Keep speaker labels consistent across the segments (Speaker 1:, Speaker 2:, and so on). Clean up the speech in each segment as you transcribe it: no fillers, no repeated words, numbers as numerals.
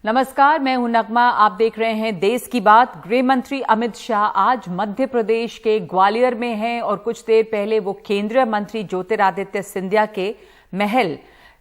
Speaker 1: नमस्कार, मैं हूं नगमा। आप देख रहे हैं देश की बात। गृह मंत्री अमित शाह आज मध्य प्रदेश के ग्वालियर में हैं और कुछ देर पहले वो केंद्रीय मंत्री ज्योतिरादित्य सिंधिया के महल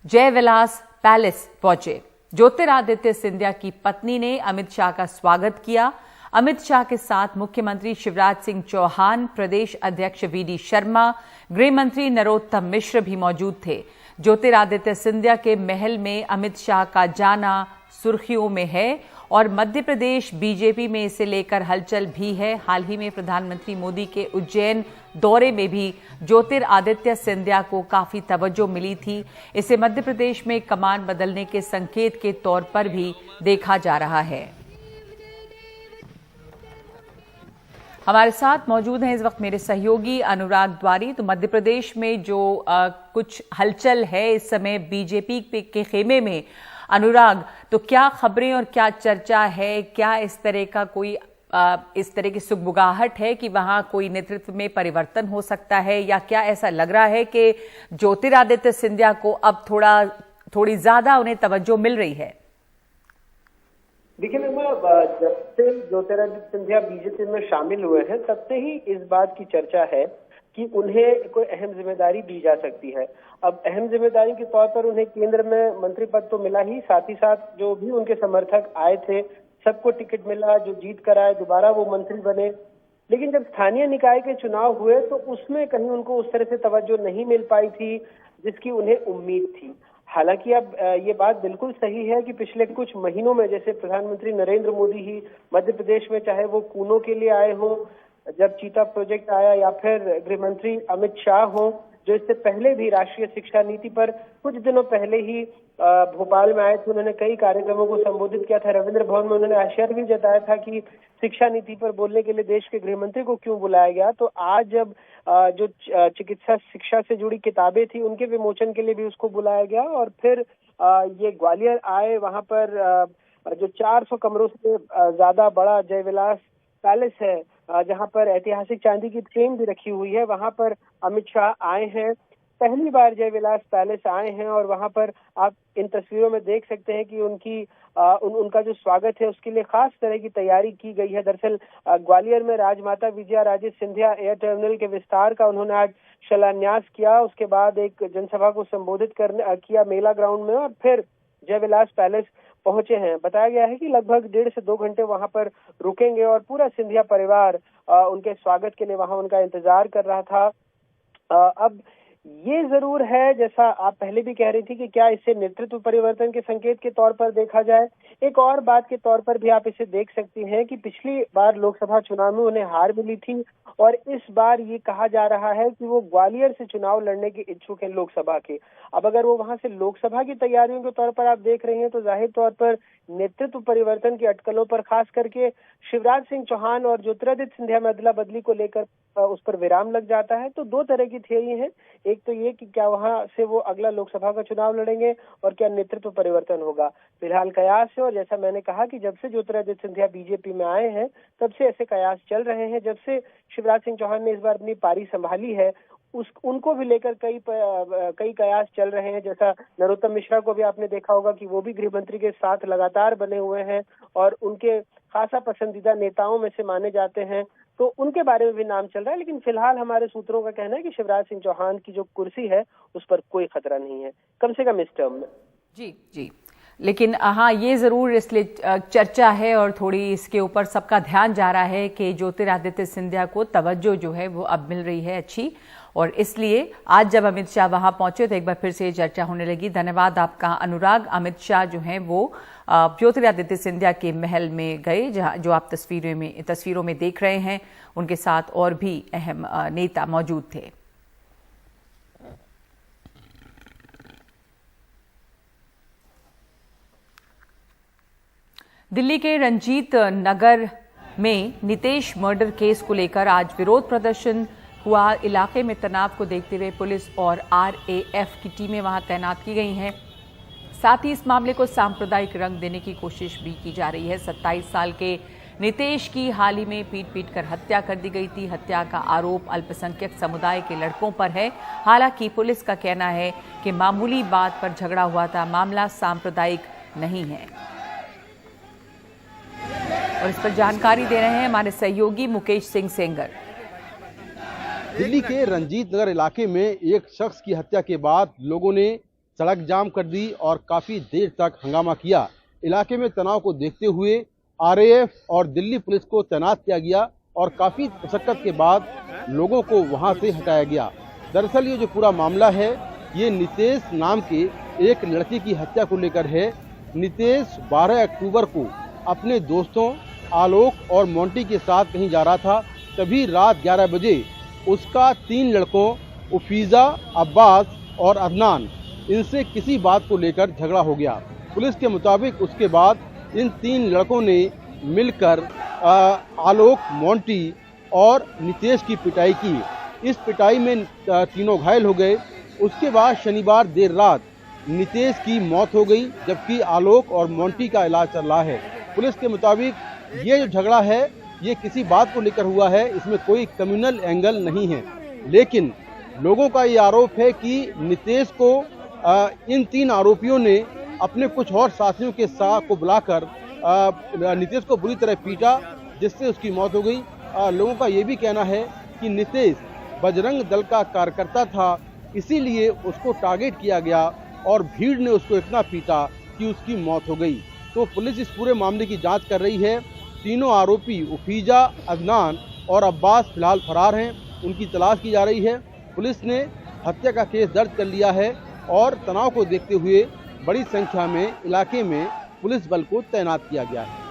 Speaker 1: जयविलास पैलेस पहुंचे। ज्योतिरादित्य सिंधिया की पत्नी ने अमित शाह का स्वागत किया। अमित शाह के साथ मुख्यमंत्री शिवराज सिंह चौहान, प्रदेश अध्यक्ष वीडी शर्मा, गृह मंत्री नरोत्तम मिश्र भी मौजूद थे। ज्योतिरादित्य सिंधिया के महल में अमित शाह का जाना सुर्खियों में है और मध्य प्रदेश बीजेपी में इसे लेकर हलचल भी है। हाल ही में प्रधानमंत्री मोदी के उज्जैन दौरे में भी ज्योतिरादित्य सिंधिया को काफी तवज्जो मिली थी। इसे मध्य प्रदेश में कमान बदलने के संकेत के तौर पर भी देखा जा रहा है। हमारे साथ मौजूद हैं इस वक्त मेरे सहयोगी अनुराग द्वारी। तो मध्य प्रदेश में जो कुछ हलचल है इस समय बीजेपी के खेमे में, अनुराग, तो क्या खबरें और क्या चर्चा है? क्या इस तरह का कोई इस तरह की सुगबुगाहट है कि वहां कोई नेतृत्व में परिवर्तन हो सकता है, या क्या ऐसा लग रहा है कि ज्योतिरादित्य सिंधिया को अब थोड़ी ज्यादा उन्हें तवज्जो मिल रही है?
Speaker 2: देखिए जब से ज्योतिरादित्य सिंधिया बीजेपी में शामिल हुए हैं तब से ही इस बात की चर्चा है कि उन्हें कोई अहम जिम्मेदारी दी जा सकती है। अब अहम जिम्मेदारी के तौर पर उन्हें केंद्र में मंत्री पद तो मिला ही, साथ ही साथ जो भी उनके समर्थक आए थे सबको टिकट मिला, जो जीत कर आए दोबारा वो मंत्री बने। लेकिन जब स्थानीय निकाय के चुनाव हुए तो उसमें कहीं उनको उस तरह से तवज्जो नहीं मिल पाई थी जिसकी उन्हें उम्मीद थी। हालांकि अब ये बात बिल्कुल सही है कि पिछले कुछ महीनों में जैसे प्रधानमंत्री नरेंद्र मोदी ही मध्य प्रदेश में, चाहे वो कूनों के लिए आए हो जब चीता प्रोजेक्ट आया, या फिर गृह मंत्री अमित शाह हो जो इससे पहले भी राष्ट्रीय शिक्षा नीति पर कुछ दिनों पहले ही भोपाल में आए थे। उन्होंने कई कार्यक्रमों को संबोधित किया था। रविंद्र भवन में उन्होंने आश्चर्य भी जताया था कि शिक्षा नीति पर बोलने के लिए देश के गृह मंत्री को क्यों बुलाया गया। तो आज जब जो चिकित्सा शिक्षा से जुड़ी किताबें थी उनके विमोचन के लिए भी उसको बुलाया गया, और फिर ये ग्वालियर आए। वहां पर जो 400 कमरों से ज्यादा बड़ा जयविलास पैलेस है जहां पर ऐतिहासिक चांदी की ट्रेन भी रखी हुई है, वहां पर अमित शाह आए हैं। पहली बार जयविलास पैलेस आए हैं और वहां पर आप इन तस्वीरों में देख सकते हैं कि उनका जो स्वागत है उसके लिए खास तरह की तैयारी की गई है। दरअसल ग्वालियर में राजमाता विजया राजे सिंधिया एयर टर्मिनल के विस्तार का उन्होंने आज शिलान्यास किया। उसके बाद एक जनसभा को संबोधित किया मेला ग्राउंड में, और फिर जयविलास पैलेस पहुंचे हैं। बताया गया है कि लगभग 1.5 से 2 घंटे वहां पर रुकेंगे और पूरा सिंधिया परिवार उनके स्वागत के लिए वहां उनका इंतजार कर रहा था। अब ये जरूर है, जैसा आप पहले भी कह रही थी, कि क्या इसे नेतृत्व परिवर्तन के संकेत के तौर पर देखा जाए। एक और बात के तौर पर भी आप इसे देख सकती हैं कि पिछली बार लोकसभा चुनाव में उन्हें हार मिली थी और इस बार ये कहा जा रहा है कि वो ग्वालियर से चुनाव लड़ने के इच्छुक हैं लोकसभा के। अब अगर वो वहां से लोकसभा की तैयारियों के तौर पर आप देख रही हैं तो जाहिर तौर पर नेतृत्व परिवर्तन की अटकलों पर खास करके शिवराज सिंह चौहान और ज्योतिरादित्य सिंधिया में अदला बदली को लेकर उस पर विराम लग जाता है। तो 2 तरह की थियरी है। एक तो ये कि क्या वहां से वो अगला लोकसभा का चुनाव लड़ेंगे और क्या नेतृत्व परिवर्तन होगा। फिलहाल कयास है, और जैसा मैंने कहा कि जब से ज्योतिरादित्य सिंधिया बीजेपी में आए हैं तब से ऐसे कयास चल रहे हैं। जब से शिवराज सिंह चौहान ने इस बार अपनी पारी संभाली है उनको भी लेकर कई कयास चल रहे हैं। जैसा नरोत्तम मिश्रा को भी आपने देखा होगा कि वो भी गृह मंत्री के साथ लगातार बने हुए हैं और उनके खासा पसंदीदा नेताओं में से माने जाते हैं, तो उनके बारे में भी नाम चल रहा है। लेकिन फिलहाल हमारे सूत्रों का कहना है कि शिवराज सिंह चौहान की जो कुर्सी है उस पर कोई खतरा नहीं है, कम से कम इस टर्म में।
Speaker 1: जी। लेकिन हाँ, ये जरूर इसलिए चर्चा है और थोड़ी इसके ऊपर सबका ध्यान जा रहा है कि ज्योतिरादित्य सिंधिया को तवज्जो जो है वो अब मिल रही है अच्छी, और इसलिए आज जब अमित शाह वहां पहुंचे तो एक बार फिर से चर्चा होने लगी। धन्यवाद आपका अनुराग। अमित शाह जो हैं वो ज्योतिरादित्य सिंधिया के महल में गए, जहां जो आप तस्वीरों में देख रहे हैं। उनके साथ और भी अहम नेता मौजूद थे। दिल्ली के रंजीत नगर में नितेश मर्डर केस को लेकर आज विरोध प्रदर्शन हुआ। इलाके में तनाव को देखते हुए पुलिस और RAF की टीमें वहां तैनात की गई हैं। साथ ही इस मामले को सांप्रदायिक रंग देने की कोशिश भी की जा रही है। 27 साल के नितेश की हाल ही में पीट कर हत्या कर दी गई थी। हत्या का आरोप अल्पसंख्यक समुदाय के लड़कों पर है। हालांकि पुलिस का कहना है कि मामूली बात पर झगड़ा हुआ था, मामला सांप्रदायिक नहीं है। और इस पर जानकारी दे रहे हैं हमारे सहयोगी मुकेश सिंह सेंगर।
Speaker 3: दिल्ली के रंजीत नगर इलाके में एक शख्स की हत्या के बाद लोगों ने सड़क जाम कर दी और काफी देर तक हंगामा किया। इलाके में तनाव को देखते हुए आरएएफ और दिल्ली पुलिस को तैनात किया गया और काफी मशक्कत के बाद लोगों को वहां से हटाया गया। दरअसल ये जो पूरा मामला है ये नितेश नाम के एक लड़के की हत्या को लेकर है। नितेश 12 अक्टूबर को अपने दोस्तों आलोक और मोंटी के साथ कहीं जा रहा था, तभी रात 11 बजे उसका 3 लड़कों उफीजा, अब्बास और अदनान इनसे किसी बात को लेकर झगड़ा हो गया। पुलिस के मुताबिक उसके बाद इन 3 लड़कों ने मिलकर आलोक, मोंटी और नितेश की पिटाई की। इस पिटाई में तीनों घायल हो गए। उसके बाद शनिवार देर रात नितेश की मौत हो गई, जबकि आलोक और मोंटी का इलाज चल रहा है। पुलिस के मुताबिक ये जो झगड़ा है ये किसी बात को लेकर हुआ है, इसमें कोई कम्युनल एंगल नहीं है। लेकिन लोगों का ये आरोप है कि नितेश को इन 3 आरोपियों ने अपने कुछ और साथियों के साथ को बुलाकर नितेश को बुरी तरह पीटा, जिससे उसकी मौत हो गई। लोगों का ये भी कहना है कि नितेश बजरंग दल का कार्यकर्ता था, इसीलिए उसको टारगेट किया गया और भीड़ ने उसको इतना पीटा कि उसकी मौत हो गई। तो पुलिस इस पूरे मामले की जांच कर रही है। तीनों आरोपी उफीजा, अदनान और अब्बास फिलहाल फरार हैं, उनकी तलाश की जा रही है। पुलिस ने हत्या का केस दर्ज कर लिया है और तनाव को देखते हुए बड़ी संख्या में इलाके में पुलिस बल को तैनात किया गया है।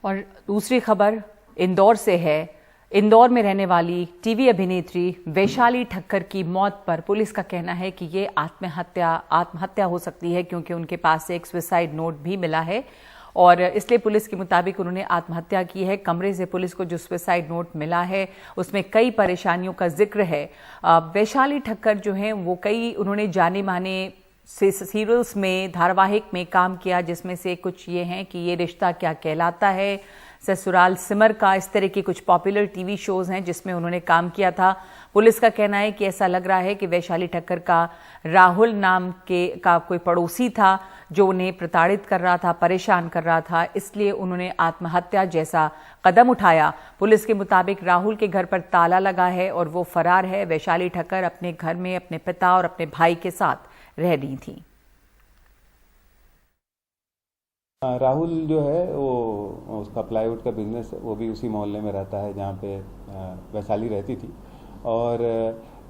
Speaker 1: और दूसरी खबर इंदौर से है। इंदौर में रहने वाली टीवी अभिनेत्री वैशाली ठक्कर की मौत पर पुलिस का कहना है कि ये आत्महत्या हो सकती है, क्योंकि उनके पास से एक सुसाइड नोट भी मिला है और इसलिए पुलिस के मुताबिक उन्होंने आत्महत्या की है। कमरे से पुलिस को जो सुसाइड नोट मिला है उसमें कई परेशानियों का जिक्र है। वैशाली ठक्कर जो है वो उन्होंने जाने माने सीरियल्स में, धारावाहिक में काम किया, जिसमें से कुछ ये हैं कि ये रिश्ता क्या कहलाता है, ससुराल सिमर का, इस तरह की कुछ पॉपुलर टीवी शोज हैं जिसमें उन्होंने काम किया था। पुलिस का कहना है कि ऐसा लग रहा है कि वैशाली ठक्कर का राहुल नाम का कोई पड़ोसी था जो उन्हें प्रताड़ित कर रहा था, परेशान कर रहा था, इसलिए उन्होंने आत्महत्या जैसा कदम उठाया। पुलिस के मुताबिक राहुल के घर पर ताला लगा है और वो फरार है। वैशाली ठक्कर अपने घर में अपने पिता और अपने भाई के साथ रह रही थी।
Speaker 4: राहुल जो है वो उसका प्लाईवुड का बिजनेस, वो भी उसी मोहल्ले में रहता है जहाँ पे वैशाली रहती थी। और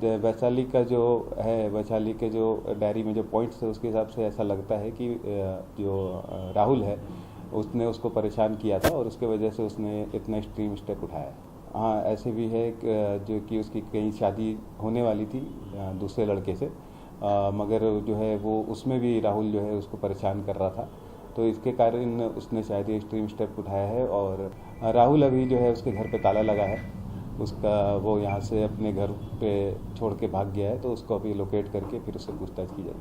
Speaker 4: वैशाली का जो है, वैशाली के जो डायरी में जो पॉइंट्स है उसके हिसाब से ऐसा लगता है कि जो राहुल है उसने उसको परेशान किया था और उसके वजह से उसने इतना एक्सट्रीम स्टेप उठाया। हाँ, ऐसे भी है जो कि उसकी कहीं शादी होने वाली थी दूसरे लड़के से, मगर जो है वो उसमें भी राहुल जो है उसको परेशान कर रहा था, तो इसके कारण उसने शायद एक्सट्रीम स्टेप उठाया है। और राहुल अभी जो है उसके घर पे ताला लगा है, उसका वो यहाँ से अपने घर पे छोड़ के भाग गया है, तो उसको अभी लोकेट करके फिर उससे पूछताछ की जाएगी।